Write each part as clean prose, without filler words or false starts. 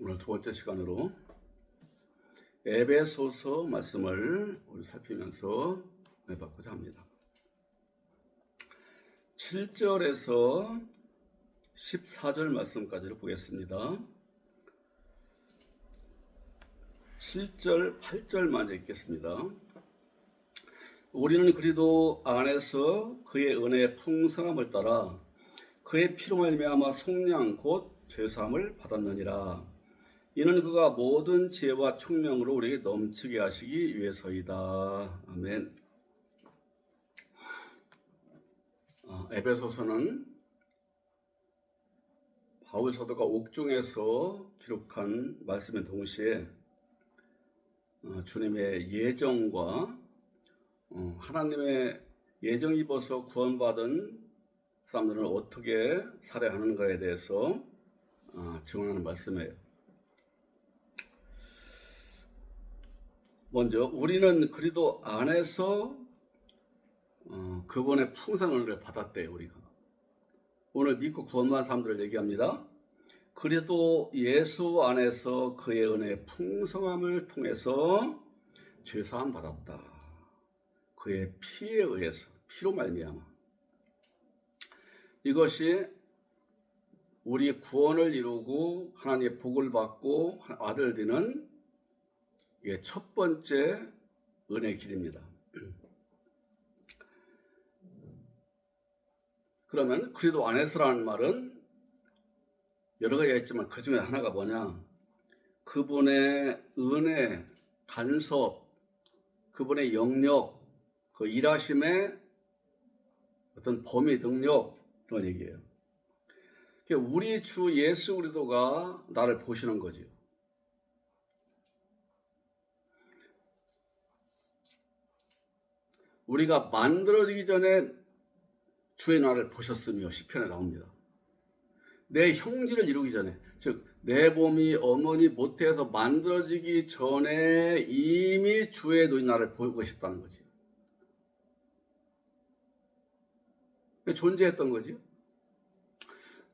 오늘 두 번째 시간으로 에베소서 말씀을 우리 살피면서 해보고자 합니다. 7절에서 14절 말씀까지를 보겠습니다. 7절, 8절만 읽겠습니다. 우리는 그리스도 안에서 그의 은혜의 풍성함을 따라 그의 피로 말미암아 속량 곧 죄사함을 받았느니라. 이는 그가 모든 지혜와 총명으로 우리에게 넘치게 하시기 위해서이다. 아멘. 에베소서는 바울 사도가 옥중에서 기록한 말씀의 동시에 주님의 예정과 하나님의 예정 입어서 구원받은 사람들을 어떻게 살해하는가에 대해서 증언하는 말씀이에요. 먼저 우리는 그리스도 안에서 그분의 풍성한 은혜를 받았대요. 우리가 오늘 믿고 구원받은 사람들을 얘기합니다. 그리스도 예수 안에서 그의 은혜의 풍성함을 통해서 죄사함 받았다. 그의 피에 의해서, 피로 말미암아. 이것이 우리 구원을 이루고 하나님의 복을 받고 아들 되는 이게 첫 번째 은혜의 길입니다. 그러면 그리스도 안에서라는 말은 여러 가지가 있지만 그 중에 하나가 뭐냐? 그분의 은혜, 간섭, 그분의 영역, 그 일하심의 어떤 범위, 능력 그런 얘기예요. 우리 주 예수 그리스도가 나를 보시는 거지요. 우리가 만들어지기 전에 주의 나를 보셨으며 시편에 나옵니다. 내 형질을 이루기 전에, 즉 내 몸이 어머니 모태에서 만들어지기 전에 이미 주의 눈이 나를 보고 계셨다는 거지. 존재했던 거지.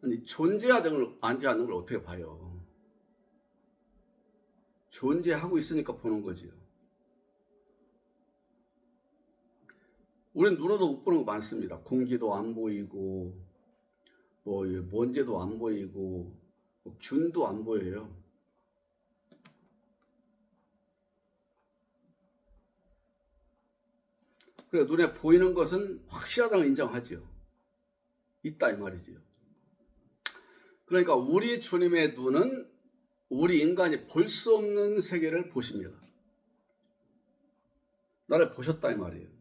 아니, 존재하지 않는 걸 어떻게 봐요? 존재하고 있으니까 보는 거지요. 우리는 눈으로 못 보는 거 많습니다. 공기도 안 보이고, 먼지도 안 보이고, 균도 안 보여요. 그래 눈에 보이는 것은 확실하다고 인정하지요. 있다 이 말이지요. 그러니까 우리 주님의 눈은 우리 인간이 볼 수 없는 세계를 보십니다. 나를 보셨다 이 말이에요.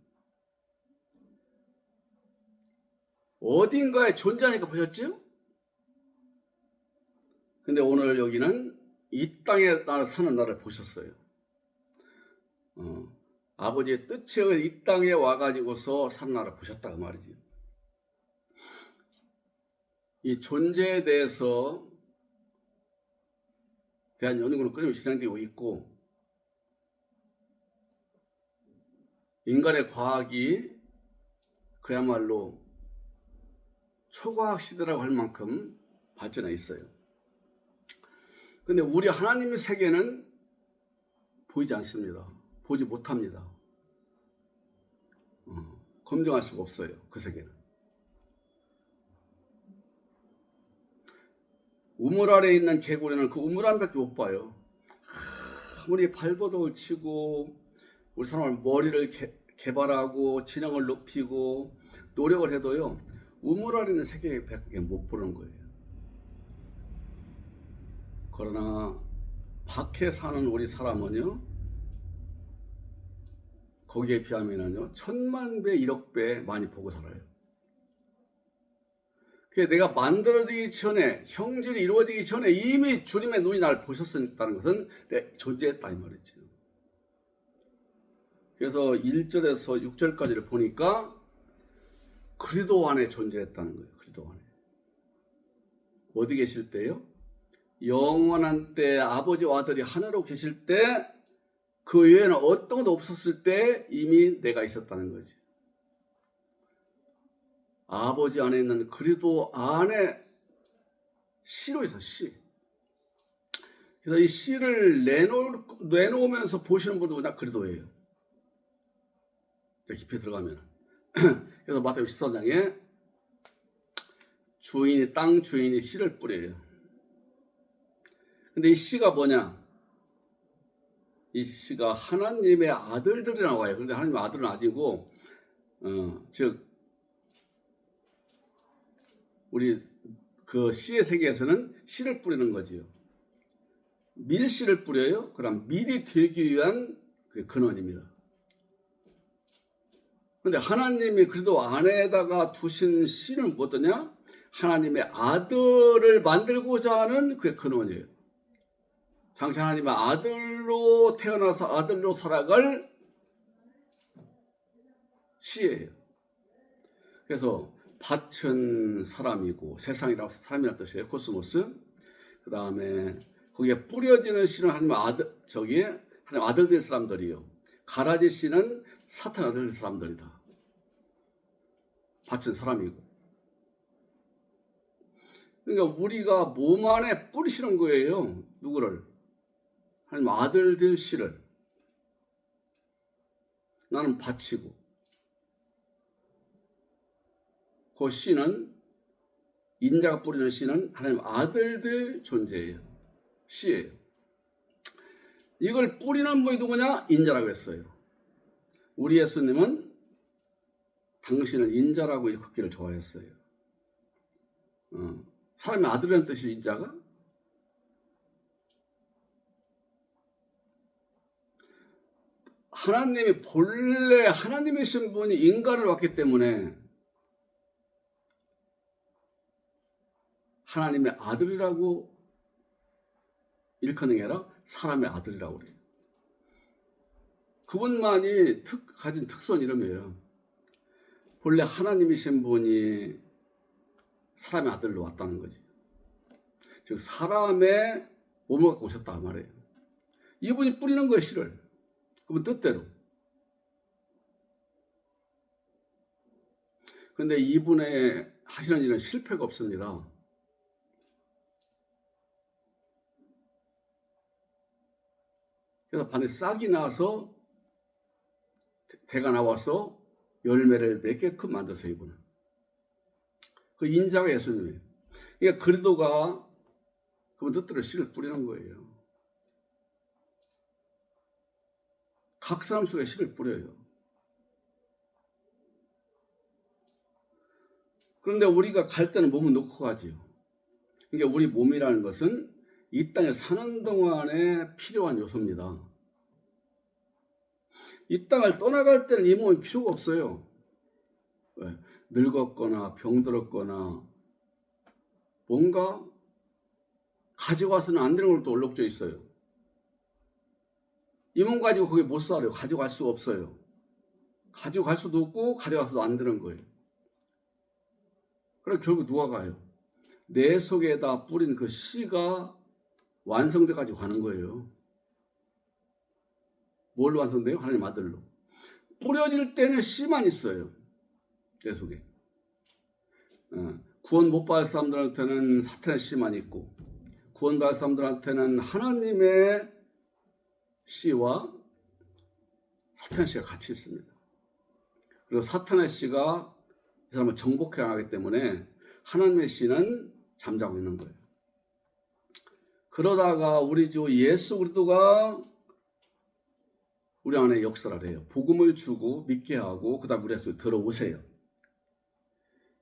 어딘가에 존재하니까 보셨죠? 근데 오늘 여기는 이 땅에 사는 나를 보셨어요. 아버지의 뜻에 의해 이 땅에 와가지고서 사는 나를 보셨다 그 말이지. 이 존재에 대해서 대한 연구는 끊임없이 진행되고 있고, 인간의 과학이 그야말로 초과학 시대라고 할 만큼 발전해 있어요. 근데 우리 하나님의 세계는 보이지 않습니다. 보지 못합니다. 검증할 수가 없어요. 그 세계는. 우물 아래에 있는 개구리는 그 우물 안밖에 못 봐요. 아무리 발버둥을 치고 우리 사람은 머리를 개발하고 지능을 높이고 노력을 해도요. 우물 아래 있는 세계밖에 못 보는 거예요. 그러나 밖에 사는 우리 사람은요. 거기에 비하면은요. 1000만 배, 1억 배 많이 보고 살아요. 내가 만들어지기 전에, 형질이 이루어지기 전에 이미 주님의 눈이 나를 보셨다는 것은 내가 존재했다 이 말이죠. 그래서 1절에서 6절까지를 보니까 그리스도 안에 존재했다는 거예요. 그리스도 안에. 어디 계실 때요? 영원한 때 아버지와 아들이 하나로 계실 때 그 외에는 어떤 것도 없었을 때 이미 내가 있었다는 거지. 아버지 안에 있는 그리스도 안에 씨로 있어, 씨. 그래서 이 씨를 내놓으면서 보시는 분도 다 그리도예요. 깊이 들어가면. 그래서 마태복음 14장에 땅 주인이 씨를 뿌려요. 근데 이 씨가 뭐냐? 이 씨가 하나님의 아들들이 나와요. 그런데 하나님의 아들은 아니고, 즉, 우리 그 씨의 세계에서는 씨를 뿌리는 거지요. 밀씨를 뿌려요. 그럼 밀이 되기 위한 그 근원입니다. 그런데 하나님이 그래도 안에다가 두신 씨는 뭐더냐? 하나님의 아들을 만들고자 하는 그의 근원이에요. 장차 하나님의 아들로 태어나서 아들로 살아갈 씨예요. 그래서 밭은 사람이고 세상이라고 사람이라는 뜻이에요. 코스모스. 그 다음에 거기에 뿌려지는 씨는 하나님 아들 될 사람들이요. 가라지 씨는 사탄 아들 될 사람들이다. 밭은 사람이고. 그러니까 우리가 몸 안에 뿌리시는 거예요. 누구를? 하나님 아들 될 씨를. 나는 밭이고. 그 씨는, 인자가 뿌리는 씨는 하나님 아들들 존재예요. 씨예요. 이걸 뿌리는 분이 누구냐? 인자라고 했어요. 우리 예수님은 당신은 인자라고 걷기를 좋아했어요. 사람의 아들이라는 뜻이 인자가? 하나님이 본래 하나님이신 분이 인간을 왔기 때문에 하나님의 아들이라고 일컫는 게 아니라 사람의 아들이라고 그래요. 그분만이 가진 특수한 이름이에요. 본래 하나님이신 분이 사람의 아들로 왔다는 거지. 즉 사람의 몸을 갖고 오셨다 말이에요. 이분이 뿌리는 거예요, 씨를. 그분 뜻대로. 그런데 이분의 하시는 일은 실패가 없습니다. 그래서 반드시 싹이 나서 대가 나와서 열매를 맺게끔 만드세요, 이분은. 그 인자가 예수님이에요. 그러니까 그리도가 그분 뜻대로 씨를 뿌리는 거예요. 각 사람 속에 씨를 뿌려요. 그런데 우리가 갈 때는 몸을 놓고 가지요. 그러니까 우리 몸이라는 것은 이 땅에 사는 동안에 필요한 요소입니다. 이 땅을 떠나갈 때는 이 몸이 필요가 없어요. 왜? 늙었거나 병들었거나 뭔가 가지고 와서는 안 되는 걸 또 얼룩져 있어요. 이 몸 가지고 거기 못 살아요. 가지고 갈 수가 없어요. 가지고 갈 수도 없고 가져가서도 안 되는 거예요. 그래서 결국 누가 가요? 내 속에다 뿌린 그 씨가 완성돼 가지고 가는 거예요. 뭘로 완성돼요? 하나님 아들로. 뿌려질 때는 씨만 있어요. 내 속에. 구원 못 받을 사람들한테는 사탄의 씨만 있고, 구원 받을 사람들한테는 하나님의 씨와 사탄의 씨가 같이 있습니다. 그리고 사탄의 씨가 이 사람을 정복해 나가기 때문에 하나님의 씨는 잠자고 있는 거예요. 그러다가 우리 주 예수 그리스도가 우리 안에 역사를 해요. 복음을 주고 믿게 하고 그 다음 우리 안에 들어오세요.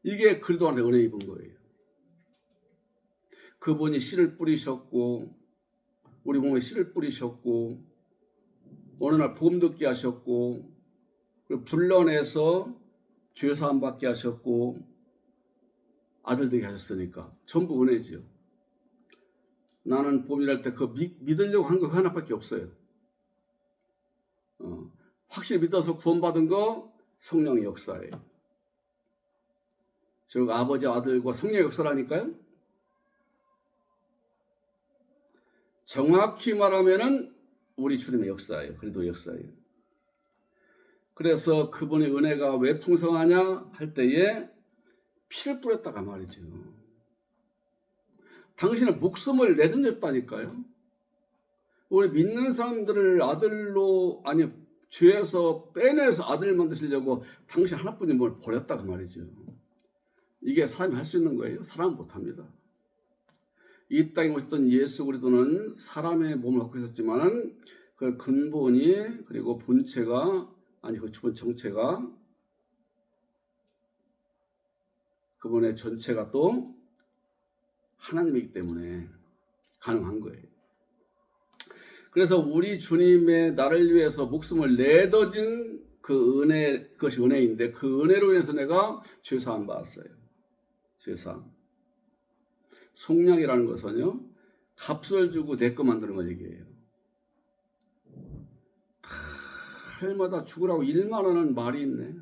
이게 그리스도한테 은혜 입은 거예요. 그분이 씨를 뿌리셨고 우리 몸에 씨를 뿌리셨고 어느 날 복음 듣게 하셨고 그리고 불러내서 죄사함 받게 하셨고 아들 되게 하셨으니까 전부 은혜지요. 나는 복음이랄 때 그 믿으려고 한 거 하나밖에 없어요. 확실히 믿어서 구원받은 거 성령의 역사예요. 즉 아버지 아들과 성령의 역사라니까요. 정확히 말하면은 우리 주님의 역사예요. 그리스도의 역사예요. 그래서 그분의 은혜가 왜 풍성하냐 할 때에 피를 뿌렸다가 말이죠. 당신은 목숨을 내던졌다니까요. 우리 믿는 사람들을 아들로 아니 죄에서 빼내서 아들 만드시려고 당신 하나뿐인 뭘 버렸다 그 말이죠. 이게 사람이 할 수 있는 거예요? 사람은 못합니다. 이 땅에 오셨던 예수 그리스도는 사람의 몸을 갖고 있었지만 그 근본이 그리고 본체가 아니 그 주본 정체가 그분의 전체가 또 하나님이기 때문에 가능한 거예요. 그래서 우리 주님의 나를 위해서 목숨을 내던진 그 은혜, 그것이 은혜인데 그 은혜로 인해서 내가 죄사함 받았어요. 죄사함. 속량이라는 것은요, 값을 주고 내 거 만드는 걸 얘기해요. 할마다 죽으라고 일만 하는 말이 있네.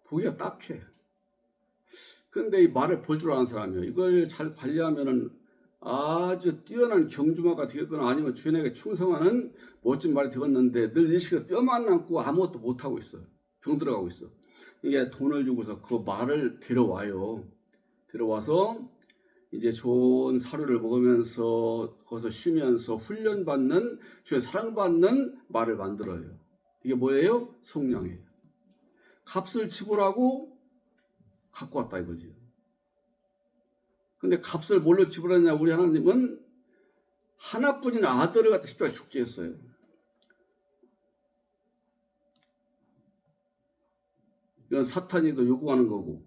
보기가 딱해. 근데 이 말을 볼 줄 아는 사람이요. 이걸 잘 관리하면은 아주 뛰어난 경주마가 되겠거나 아니면 주인에게 충성하는 멋진 말이 되었는데 늘 일식에 뼈만 남고 아무것도 못하고 있어요. 병 들어가고 있어. 이게 돈을 주고서 그 말을 데려와요. 데려와서 이제 좋은 사료를 먹으면서 거기서 쉬면서 훈련받는 주의 사랑받는 말을 만들어요. 이게 뭐예요? 속량이에요. 값을 지불하고 갖고 왔다 이거지. 근데 값을 뭘로 지불했냐? 우리 하나님은 하나뿐인 아들을 갖다 십자가에 죽게 했어요. 이건 사탄이도 요구하는 거고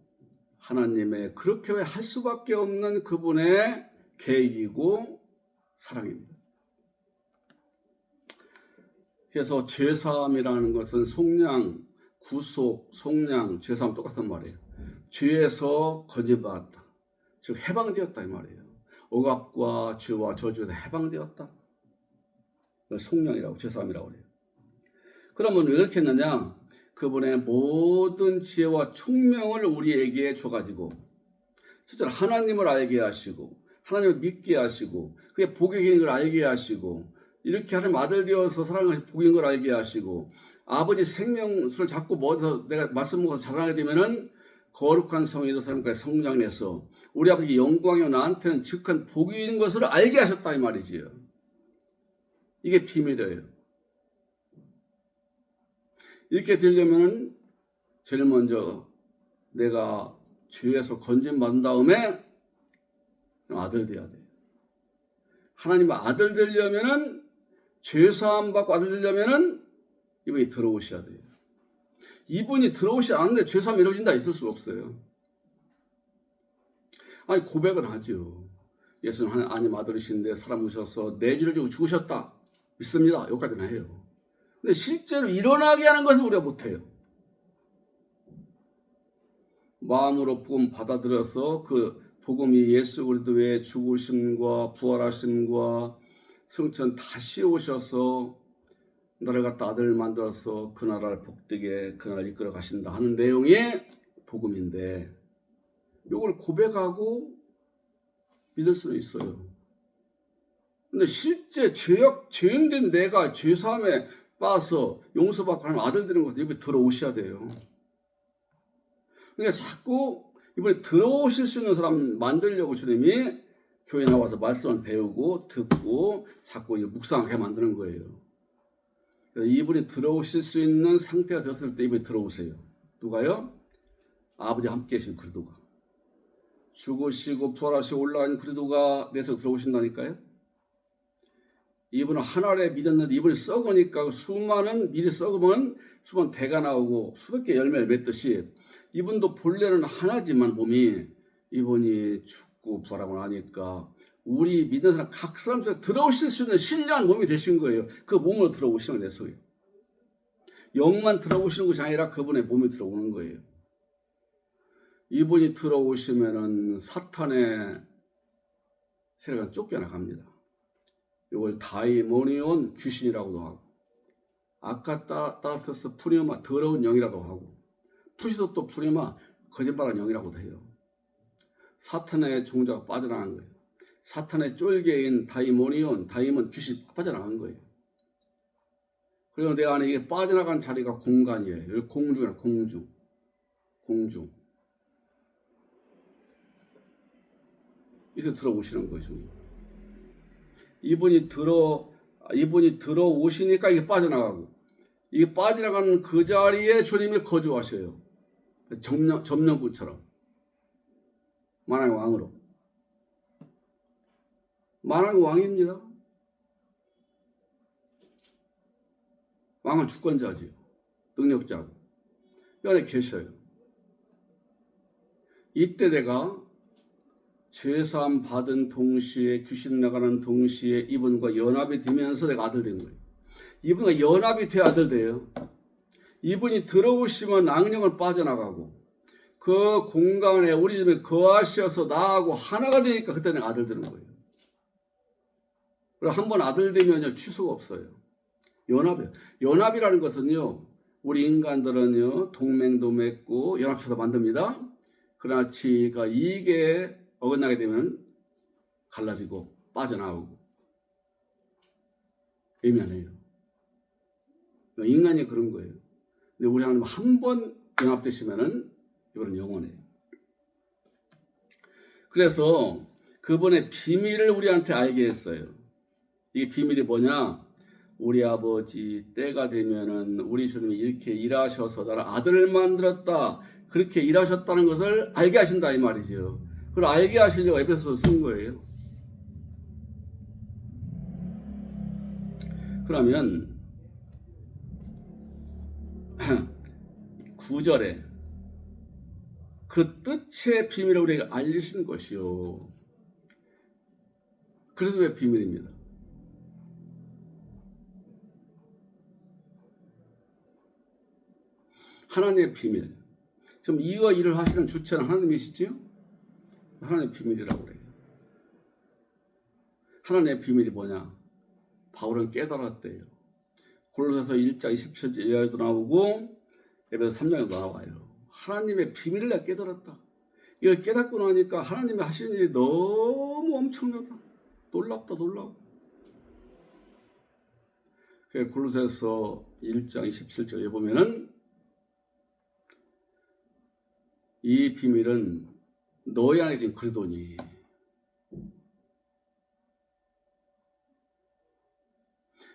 하나님의 그렇게 할 수밖에 없는 그분의 계획이고 사랑입니다. 그래서 죄사함이라는 것은 속량, 구속, 속량, 죄사함 똑같은 말이에요. 죄에서 건진받았다. 즉 해방되었다 이 말이에요. 억압과 죄와 저주에서 해방되었다. 그걸 속량이라고 죄사함이라고 그래요. 그러면 왜 그렇게 했느냐? 그분의 모든 지혜와 총명을 우리에게 줘가지고 실제로 하나님을 알게 하시고 하나님을 믿게 하시고 그게 복의 길인 걸 알게 하시고 이렇게 하나님 아들 되어서 사랑하신 복인 걸 알게 하시고 아버지 생명수를 잡고 먹어서 내가 말씀 먹어서 자라나게 되면은 거룩한 성인으로 사람까지 성장해서 우리 아버지 영광이요 나한테는 즉한 복인 것을 알게 하셨다 이 말이지요. 이게 비밀이에요. 이렇게 되려면 제일 먼저 내가 죄에서 건진받은 다음에 아들 돼야 돼요. 하나님의 아들 되려면은 죄사함 받고 아들 되려면은 이분이 들어오셔야 돼요. 이분이 들어오지 않는데 죄사함이 이루어진다 있을 수가 없어요. 아니 고백은 하죠. 예수는 하나님 아들이신데 사람 오셔서 내 죄를 지고 죽으셨다. 믿습니다. 여기까지는 해요. 근데 실제로 일어나게 하는 것은 우리가 못해요. 마음으로 복음 받아들여서 그 복음이 예수 그리스도의 죽으심과 부활하심과 승천 다시 오셔서 나를 갖다 아들을 만들어서 그 나라를 복되게 그 나라를 이끌어 가신다 하는 내용의 복음인데 이걸 고백하고 믿을 수는 있어요. 근데 실제 죄인된 내가 죄사함에 빠서 용서받고 하는 아들 되는 것을 이번에 들어오셔야 돼요. 그러니까 자꾸 이번에 들어오실 수 있는 사람 만들려고 주님이 교회 나와서 말씀을 배우고 듣고 자꾸 묵상하게 만드는 거예요. 이분이 들어오실 수 있는 상태가 되었을 때 이분이 들어오세요. 누가요? 아버지와 함께 계신 그리스도가. 죽으시고 부활하시고 올라가는 그리스도가 내 속에 들어오신다니까요. 이분은 하나를 믿었는데 이분이 썩으니까 수많은 밀이 썩으면 수많은 대가 나오고 수백 개 열매를 맺듯이 이분도 본래는 하나지만 몸이 이분이 죽고 부활하고 나니까 우리 믿는 사람 각 사람 속에 들어오실 수 있는 신령한 몸이 되신 거예요. 그 몸으로 들어오시는 내 속에. 영만 들어오시는 것이 아니라 그분의 몸이 들어오는 거예요. 이분이 들어오시면은 사탄의 세력은 쫓겨나갑니다. 이걸 다이모니온 귀신이라고도 하고 아카타르투스 푸니마 더러운 영이라고 하고 푸시도또 푸니마 거짓말하는 영이라고도 해요. 사탄의 종자가 빠져나간 거예요. 사탄의 쫄개인 다이모니온 귀신 빠져나간 거예요. 그리고 내 안에 이게 빠져나간 자리가 공간이에요. 여기 공중이야 공중. 이제 들어오시는 거예요. 주님. 이분이 들어오시니까 이게 빠져나가고, 이게 빠져나가는 그 자리에 주님이 거주하셔요. 점령군처럼. 만왕의 왕으로. 만왕의 왕입니다. 왕은 주권자지요. 능력자고. 이 안에 계셔요. 이때 내가 죄사함 받은 동시에, 귀신 나가는 동시에 이분과 연합이 되면서 내가 아들 된 거예요. 이분과 연합이 돼야 아들 돼요. 이분이 들어오시면 악령을 빠져나가고, 그 공간에 우리 집에 거하셔서 나하고 하나가 되니까 그때 내가 아들 되는 거예요. 그리고 한번 아들 되면요, 취소가 없어요. 연합이에요. 연합이라는 것은요, 우리 인간들은요, 동맹도 맺고 연합체도 만듭니다. 그러나 이게 어긋나게 되면 갈라지고 빠져나오고 애매하네요. 인간이 그런 거예요. 근데 우리 하나님 한 번 연합되시면은 이거는 영원해요. 그래서 그분의 비밀을 우리한테 알게 했어요. 이 비밀이 뭐냐? 우리 아버지 때가 되면은 우리 주님이 이렇게 일하셔서 나를 아들을 만들었다. 그렇게 일하셨다는 것을 알게 하신다 이 말이죠. 그걸 알게 하시려고 에베소서 쓴 거예요. 그러면 9절에 그 뜻의 비밀을 우리에게 알리신 것이요. 그래서 왜 비밀입니다. 하나님의 비밀. 지금 이와 일을 하시는 주체는 하나님이시지요? 하나님의 비밀이라고 그래요. 하나님의 비밀이 뭐냐? 바울은 깨달았대요. 골로새서 1장 27절 이하에도 나오고 에베소 3장에도 나와요. 하나님의 비밀을 내가 깨달았다. 이걸 깨닫고 나니까 하나님이 하시는 일이 너무 엄청나다. 놀랍다, 놀라워. 골로새서 1장 27절에 보면은 이 비밀은 너희 안에 지금 그리도니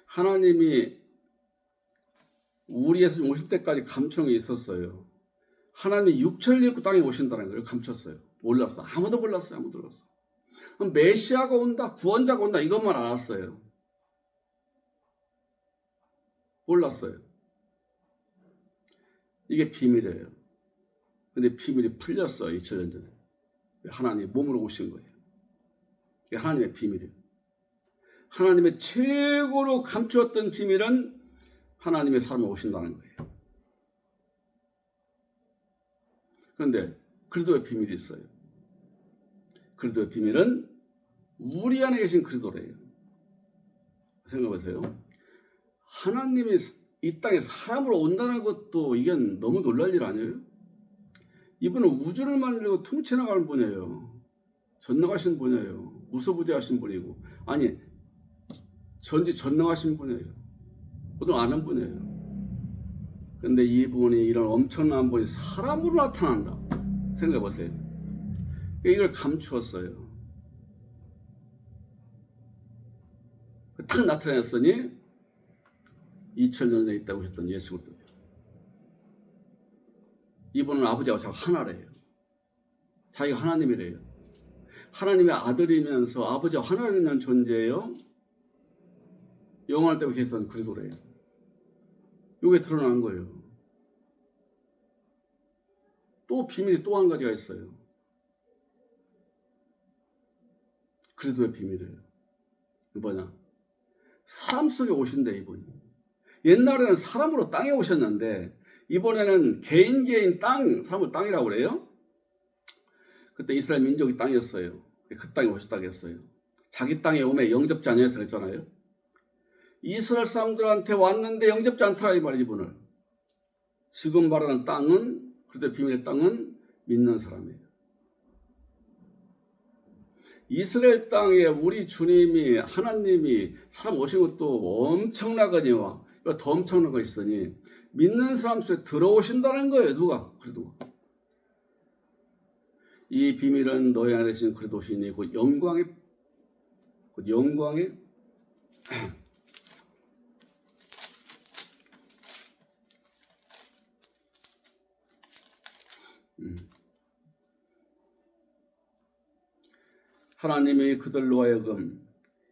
하나님이 우리 예수님 오실 때까지 감추는 게 있었어요. 하나님이 육체를 입고 땅에 오신다는 걸 감췄어요. 몰랐어. 아무도 몰랐어요. 아무도 몰랐어. 메시아가 온다, 구원자가 온다 이것만 알았어요. 몰랐어요. 이게 비밀이에요. 근데 비밀이 풀렸어요. 2000년 전에. 하나님 몸으로 오신 거예요. 이게 하나님의 비밀이에요. 하나님의 최고로 감추었던 비밀은 하나님의 사람이 오신다는 거예요. 그런데 그리스도의 비밀이 있어요. 그리스도의 비밀은 우리 안에 계신 그리스도래요. 생각해보세요. 하나님이 이 땅에 사람으로 온다는 것도 이건 너무 놀랄 일 아니에요? 이분은 우주를 만들고 통치나가는 분이에요. 전능하신 분이에요. 무소부재하신 분이고, 아니 전지전능하신 분이에요. 모두 아는 분이에요. 근데 이분이 이런 엄청난 분이 사람으로 나타난다. 생각해보세요. 이걸 감추었어요. 탁 나타났으니 2000년 전에 있다고 하셨던 예수 그리스도. 이분은 아버지하고 자꾸 하나래요. 자기가 하나님이래요. 하나님의 아들이면서 아버지와 하나님이라는 존재예요. 영원할 때부터 계셨던 그리스도래요. 이게 드러난 거예요. 또 비밀이 또 한 가지가 있어요. 그리스도의 비밀이에요. 뭐냐? 사람 속에 오신대 이분이. 옛날에는 사람으로 땅에 오셨는데 이번에는 개인 사람을 땅이라고 그래요. 그때 이스라엘 민족이 땅이었어요. 그 땅에 오셨다고 했어요. 자기 땅에 오면 영접지 않아서 그랬잖아요. 이스라엘 사람들한테 왔는데 영접지 않더라 이 말이지 이분을. 지금 말하는 땅은 그때 비밀의 땅은 믿는 사람이에요. 이스라엘 땅에 우리 주님이 하나님이 사람 오신 것도 엄청나거니와 더 엄청난 것이 있으니 믿는 사람 속에 들어오신다는 거예요. 누가? 그래도 이 비밀은 너희 안에 계신 그리스도시니 곧 영광의 하나님이 그들로 하여금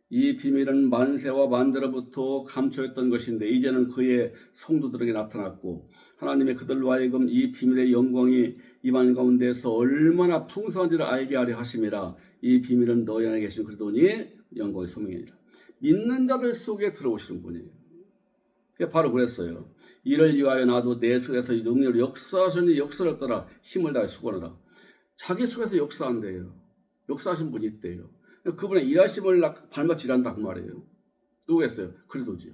이 비밀은 만세와 만대로부터 감춰있던 것인데 이제는 그의 성도들에게 나타났고 하나님이 그들로 하여금 이 비밀의 영광이 이방 가운데서 얼마나 풍성한지를 알게 하려 하심이라. 이 비밀은 너희 안에 계신 그리스도니 영광의 소명이니라. 믿는 자들 속에 들어오시는 분이에요. 바로 그랬어요. 이를 위하여 나도 내 속에서 이 능력을 역사하시니 역사를 따라 힘을 다해 수고하라. 자기 속에서 역사한대요. 역사하신 분이 있대요. 그분의 일하심을 발맞추 일한다 그 말이에요. 누구겠어요? 그리스도지요.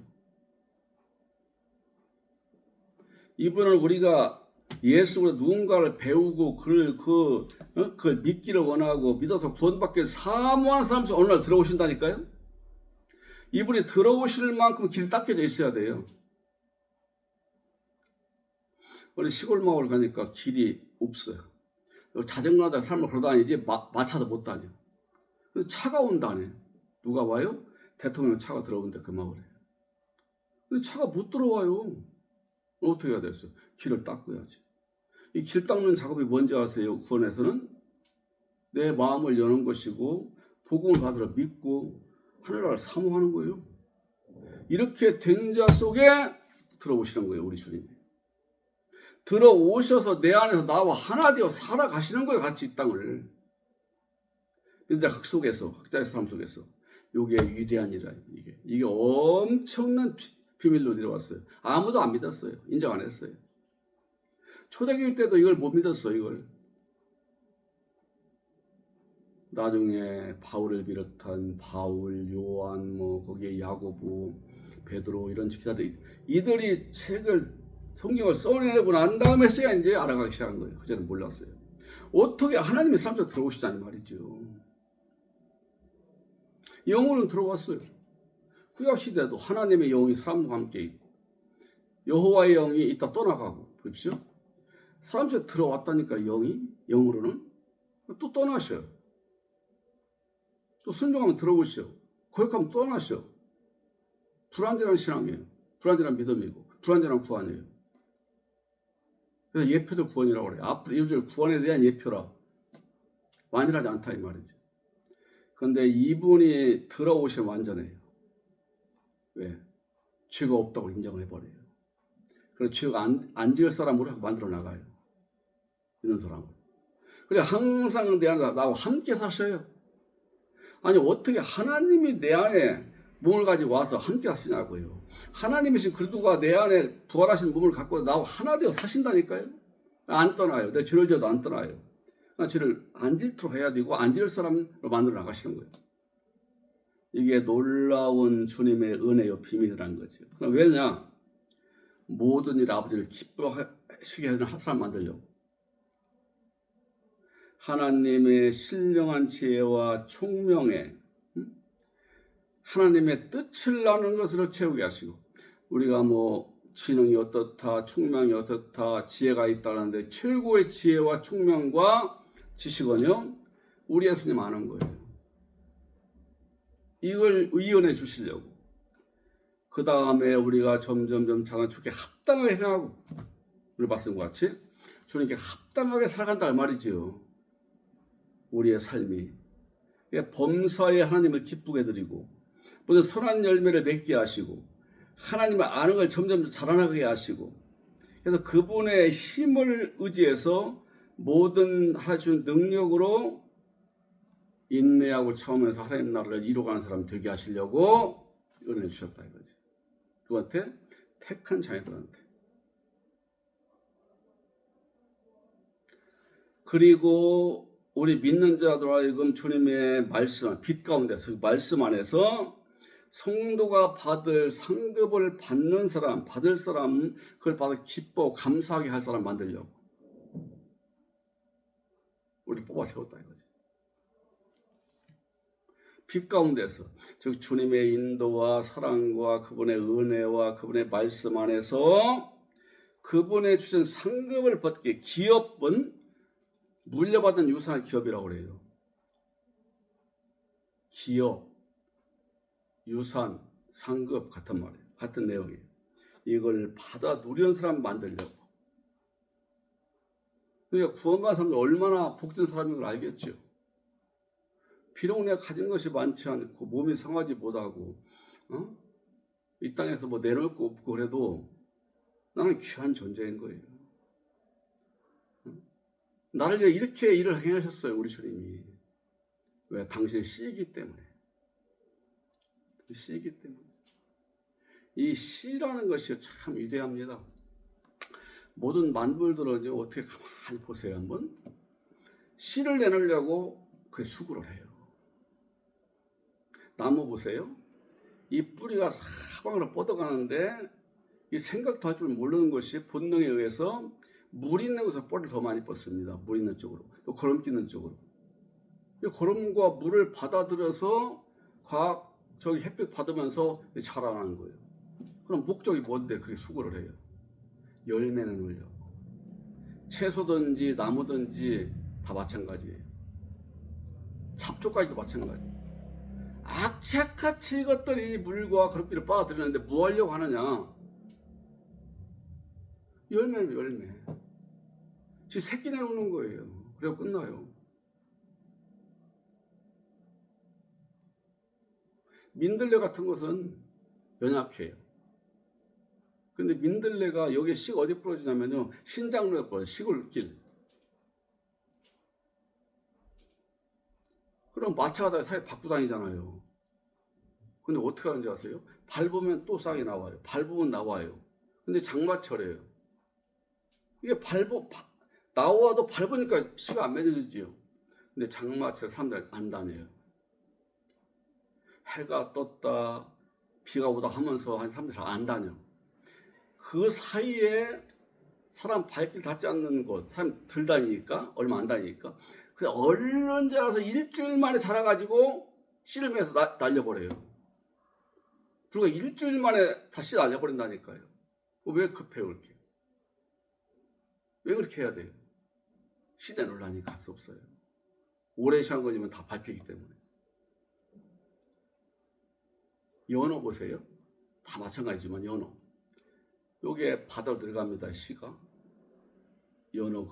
이분은 우리가 예수로 누군가를 배우고 그걸 믿기를 원하고 믿어서 구원받기를 사모하는 사람 중 어느 날 들어오신다니까요. 이분이 들어오실 만큼 길이 닦여져 있어야 돼요. 우리 시골 마을 가니까 길이 없어요. 자전거 하다가 사람을 걸어다니지 마차도 못 다녀. 차가 온다네. 누가 와요? 대통령 차가 들어오는데 그 마을에. 근데 차가 못 들어와요. 어떻게 해야 됐어요? 길을 닦아야지. 이 길 닦는 작업이 뭔지 아세요? 구원에서는 내 마음을 여는 것이고 복음을 받으러 믿고 하늘나라를 사모하는 거예요. 이렇게 된 자 속에 들어오시는 거예요. 우리 주님이. 들어오셔서 내 안에서 나와 하나 되어 살아가시는 거예요. 같이 이 땅을. 근데 흑 속에서, 흑자의 사람 속에서 이게 위대한 일이라. 이게 엄청난 비밀로 내려왔어요. 아무도 안 믿었어요. 인정 안 했어요. 초대교회 때도 이걸 못 믿었어. 이걸. 나중에 바울을 비롯한 바울, 요한, 거기에 야고보, 베드로 이런 기사들 이들이 성경을 써내고 난 다음에서야 이제 알아가기 시작한 거예요. 그전에 몰랐어요. 어떻게 하나님의 삶에 들어오시자니 말이죠. 영혼은 들어왔어요. 구약 시대도 하나님의 영이 사람과 함께 있고 여호와의 영이 있다 떠나가고 보십시오. 사람 속에 들어왔다니까 영으로는 또 떠나셔요. 또 순종하면 들어오시오. 거역하면 떠나시오. 불완전한 신앙이에요. 불완전한 믿음이고 불완전한 구원이에요. 그래서 예표적 구원이라고 그래요. 앞으로 이루어질 구원에 대한 예표라. 완전하지 않다 이 말이죠. 그런데 이분이 들어오시면 완전해요. 왜? 죄가 없다고 인정을 해버려요. 그래서 죄가 안 지을 사람으로 만들어 나가요. 있는 사람을. 그래 항상 내 안에 나와 함께 사셔요. 아니 어떻게 하나님이 내 안에 몸을 가지고 와서 함께 하시냐고요. 하나님이신 그리스도가 내 안에 부활하신 몸을 갖고 나와 하나 되어 사신다니까요. 안 떠나요. 내 죄를 져도 안 떠나요. 죄를 안 짓도록 해야 되고 안 지을 사람으로 만들어 나가시는 거예요. 이게 놀라운 주님의 은혜요 비밀이라는 거죠. 그럼 왜냐? 모든 일 아버지를 기뻐하시게 하는 사람 만들려고. 하나님의 신령한 지혜와 총명에 하나님의 뜻을 나누는 것으로 채우게 하시고 우리가 지능이 어떻다, 총명이 어떻다, 지혜가 있다는데 최고의 지혜와 총명과 지식은요 우리 예수님 아는 거예요. 이걸 의연해 주시려고. 그 다음에 우리가 점점 자기 주께 합당하게 행하고 우리 말씀과 같이 주님께 합당하게 살아간다 말이죠. 우리의 삶이 범사에 하나님을 기쁘게 드리고 모든 선한 열매를 맺게 하시고 하나님을 아는 걸 점점 자라나게 하시고 그래서 그분의 힘을 의지해서 모든 하나님 능력으로 인내하고 참으면서 하나님 나라를 이루어가는 사람 되게 하시려고 은혜 주셨다 이거지. 누구한테? 택한 자녀들한테. 그리고 우리 믿는 자들 하여금 주님의 말씀, 빛 가운데서 그 말씀 안에서 성도가 받을 상급을 받는 사람, 받을 사람, 그걸 받아 기뻐 감사하게 할 사람 만들려고 우리 뽑아 세웠다 이거지. 빛 가운데서 즉 주님의 인도와 사랑과 그분의 은혜와 그분의 말씀 안에서 그분의 주신 상급을 받게 기업은 물려받은 유산의 기업이라고 그래요. 기업, 유산, 상급 같은 말이에요. 같은 내용이에요. 이걸 받아 누리는 사람 만들려고. 그러니까 구원받은 사람들 얼마나 복된 사람인 걸 알겠죠. 비록 내가 가진 것이 많지 않고 몸이 상하지 못하고 이 땅에서 뭐 내놓을 거 없고 그래도 나는 귀한 존재인 거예요. 나를 위해 이렇게 일을 행하셨어요. 우리 주님이. 왜? 당신의 씨이기 때문에. 씨이기 때문에. 이 씨라는 것이 참 위대합니다. 모든 만물들은 어떻게 가만히 보세요. 한번. 씨를 내놓으려고 그 수고를 해요. 나무 보세요. 이 뿌리가 사방으로 뻗어가는데 이 생각도 할 줄 모르는 것이 본능에 의해서 물 있는 곳에 뿌리를 더 많이 뻗습니다. 물 있는 쪽으로. 또 거름 끼는 쪽으로. 이 거름과 물을 받아들여서 저기 햇빛 받으면서 자라나는 거예요. 그럼 목적이 뭔데 그게 수고를 해요? 열매는 올려고. 채소든지 나무든지 다 마찬가지예요. 잡초까지도 마찬가지예요. 악착같이 이것들이 물과 거름기를 빨아들이는데 뭐 하려고 하느냐? 열매는 열매. 지금 새끼 내놓는 거예요. 그래서 끝나요. 민들레 같은 것은 연약해요. 근데 민들레가 여기에 씨 어디 부러지냐면요. 신장로에 부러져요. 시골길. 그럼 마차 가다가 사이 받고 다니잖아요. 근데 어떻게 하는지 아세요? 밟으면 또 싹이 나와요. 밟으면 나와요. 근데 장마철이에요. 이게 나와도 밟으니까 씨가 안 맺어지지요. 근데 장마철 사람들 안 다녀요. 해가 떴다, 비가 오다 하면서 한 사람들 잘 안 다녀. 그 사이에 사람 발길 닿지 않는 곳, 사람 들 다니니까, 얼마 안 다니니까. 그냥 얼른 자라서 일주일 만에 자라가지고 씨를 매서 날려버려요. 불과 일주일 만에 다 씨 날려버린다니까요. 왜 급해요, 그렇게? 왜 그렇게 해야 돼요? 씨 내놓으려니까 할 수 없어요. 오랜 시간 걸리면 다 밟히기 때문에. 연어 보세요. 다 마찬가지지만 연어. 요게 바다로 들어갑니다. 씨가. 연어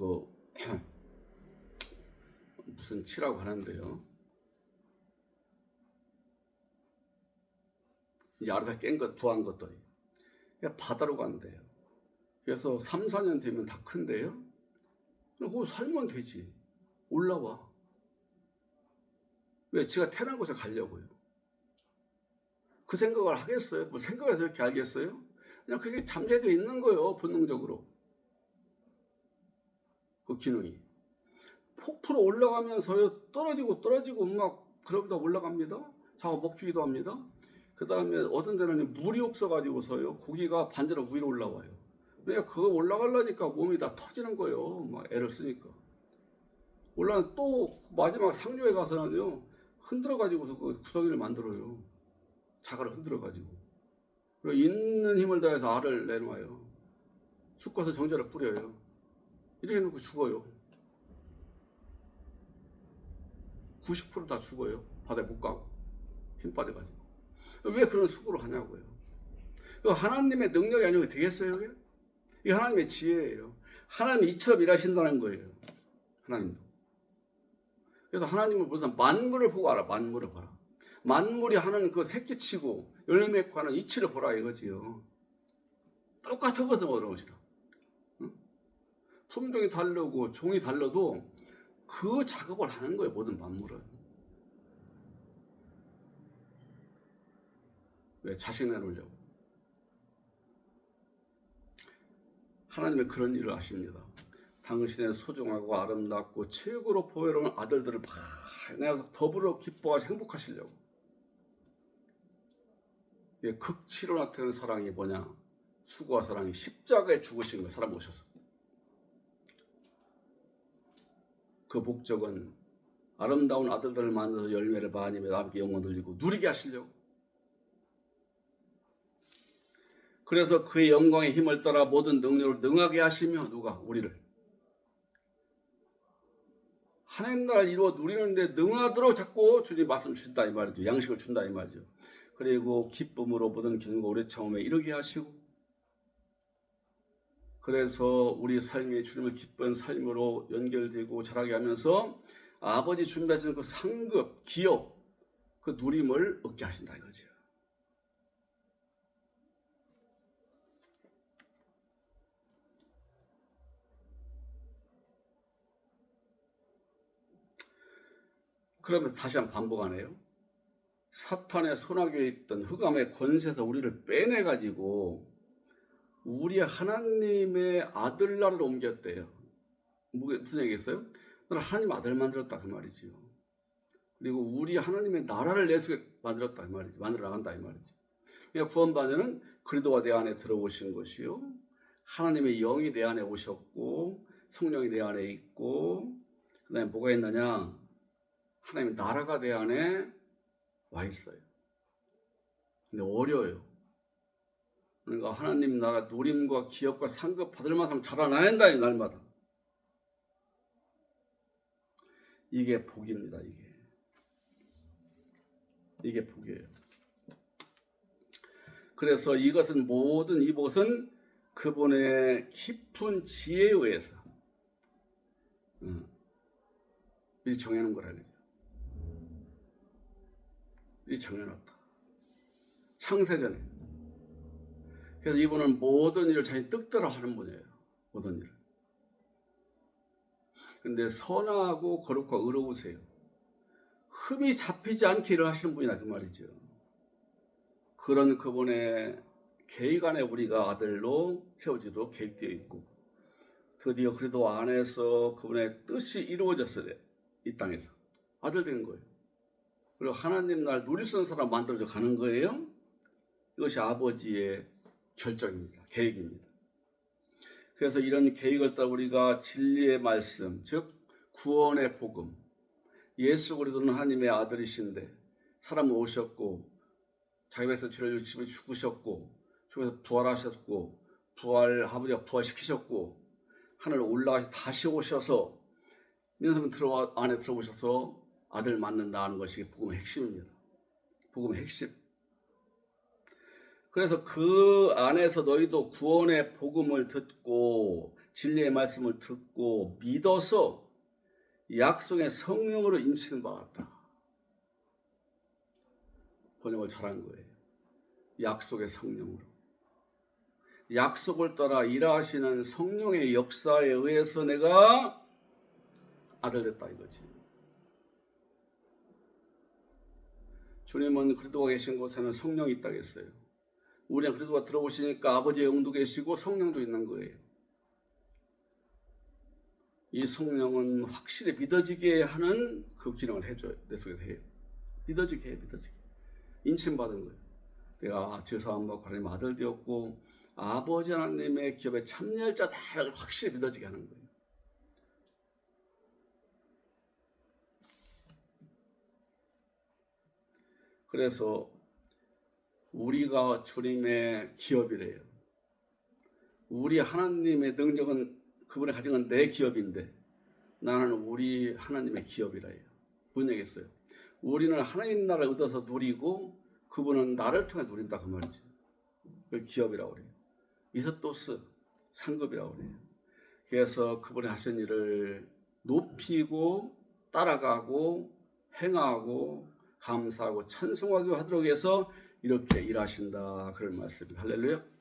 무슨 치라고 하는데요. 이제 알아서 깬 것, 부한 것들이. 그냥 바다로 간대요. 그래서 3, 4년 되면 다 큰데요. 그럼 거기 살면 되지. 올라와. 왜? 지가 태어난 곳에 가려고요. 그 생각을 하겠어요? 뭐 생각해서 이렇게 알겠어요? 그냥 그게 잠재되어 있는 거예요. 본능적으로. 그 기능이. 폭포로 올라가면서요. 떨어지고 막 그러다 올라갑니다. 자고 먹히기도 합니다. 그 다음에 어떤 데는 물이 없어가지고서요. 고기가 반대로 위로 올라와요. 그러니까 그거 올라가려니까 몸이 다 터지는 거예요. 막 애를 쓰니까. 올라는 또 마지막 상류에 가서는요. 흔들어가지고서 그 구덩이를 만들어요. 자갈을 흔들어가지고. 그리고 있는 힘을 다해서 알을 내놓아요. 쑥가서 정제를 뿌려요. 이렇게 해놓고 죽어요. 90% 다 죽어요. 바다에 못 가고. 힘 빠져가지고. 왜 그런 수고를 하냐고요. 하나님의 능력이 아니고 되겠어요? 이게 하나님의 지혜예요. 하나님이 이처럼 일하신다는 거예요. 하나님도. 그래서 하나님은 무슨 만물을 보고 알아. 만물을 봐라. 만물이 하는 그 새끼치고 열매 맺고 하는 이치를 보라 이거지요. 똑같은 것을 얻는 것이다. 응? 품종이 다르고 종이 달라도 그 작업을 하는 거예요. 모든 만물은. 왜? 자식 내놓으려고. 하나님의 그런 일을 하십니다. 당신의 소중하고 아름답고 최고로 보배로운 아들들을 내가 더불어 기뻐하시고 행복하시려고. 극치로 나타내는 사랑이 뭐냐? 수고와 사랑이 십자가에 죽으신 거예요. 사람 오셔서. 그 목적은 아름다운 아들들을 만나서 열매를 많이며 함께 영광 돌리고 누리게 하시려고. 그래서 그의 영광의 힘을 따라 모든 능력을 능하게 하시며 누가? 우리를. 하나님 나라를 이루어 누리는데 능하도록 자꾸 주님 말씀 주신다 이 말이죠. 양식을 준다 이 말이죠. 그리고 기쁨으로 모든 기능과 오래 참음에 이르게 하시고, 그래서 우리 삶이 주님을 기쁜 삶으로 연결되고 자라게 하면서 아버지 준비하신 그 상급, 기업, 그 누림을 얻게 하신다 이거죠. 그러면 다시 한번 반복하네요. 사탄의 손아귀에 있던 흑암의 권세에서 우리를 빼내가지고 우리 하나님의 아들 나라로 옮겼대요. 무슨 얘기겠어요? 너는 하나님 아들 만들었다 그 말이지요. 그리고 우리 하나님의 나라를 내 속에 만들었다 이 말이지. 만들어 나간다 이 말이지. 그러니까 구원받는 그리스도가 내 안에 들어오신 것이요, 하나님의 영이 내 안에 오셨고 성령이 내 안에 있고, 그 다음에 뭐가 있느냐, 하나님의 나라가 내 안에 와 있어요. 근데 어려워요. 그러니까 하나님 나라 누림과 기업과 상급 받을 만큼 자라나야 한다 이 날마다. 이게 복입니다. 이게 복이에요. 그래서 이것은 모든 이것은 그분의 깊은 지혜에 의해서 미리 정해놓은 거라는 거죠. 미리 정해놨다. 창세전에. 그래서 이분은 모든 일을 자기 뜻대로 하는 분이에요. 모든 일을. 근데 선하고 거룩하고 의로우세요. 흠이 잡히지 않게 일을 하시는 분이라 그 말이죠. 그런 그분의 계획 안에 우리가 아들로 세워지도록 계획되어 있고, 드디어 그리스도 안에서 그분의 뜻이 이루어졌어요. 이 땅에서 아들 된 거예요. 그리고 하나님 날 누릴 수 있는 사람 만들어져 가는 거예요. 이것이 아버지의 결정입니다. 계획입니다. 그래서 이런 계획을 따라 우리가 진리의 말씀, 즉 구원의 복음, 예수 그리스도는 하나님의 아들이신데 사람은 오셨고 자기 백성 죄를 지시며 죽으셨고 죽어서 부활하셨고 아버지가 부활시키셨고 하늘로 올라가서 다시 오셔서 민성 안에 들어오셔서 아들 낳는다 하는 것이 복음의 핵심입니다. 복음의 핵심. 그래서 그 안에서 너희도 구원의 복음을 듣고 진리의 말씀을 듣고 믿어서 약속의 성령으로 인치는 바 같다. 번역을 잘한 거예요. 약속의 성령으로. 약속을 따라 일하시는 성령의 역사에 의해서 내가 아들 됐다 이거지. 주님은 그리스도가 계신 곳에는 성령이 있다고 했어요. 우리는 그리스도가 들어오시니까 아버지의 영도 계시고 성령도 있는 거예요. 이 성령은 확실히 믿어지게 하는 그 기능을 해줘요. 내 속에서 해요. 믿어지게 해요. 믿어지게. 인침받은 거예요. 내가 죄사함 받고 하나님 아들 되었고 아버지 하나님의 기업에 참여할 자다 확실히 믿어지게 하는 거예요. 그래서 우리가 주님의 기업이래요. 우리 하나님의 능력은 그분의 가진 건 내 기업인데 나는 우리 하나님의 기업이라 해요. 뭔 얘기겠어요? 우리는 하나님 나라를 얻어서 누리고 그분은 나를 통해 누린다 그 말이죠. 그걸 기업이라고 그래요. 이스토스 상급이라고 그래요. 그래서 그분이 하신 일을 높이고 따라가고 행하고 감사하고 찬송하고 하도록 해서 이렇게 일하신다 그런 말씀입니다. 할렐루야.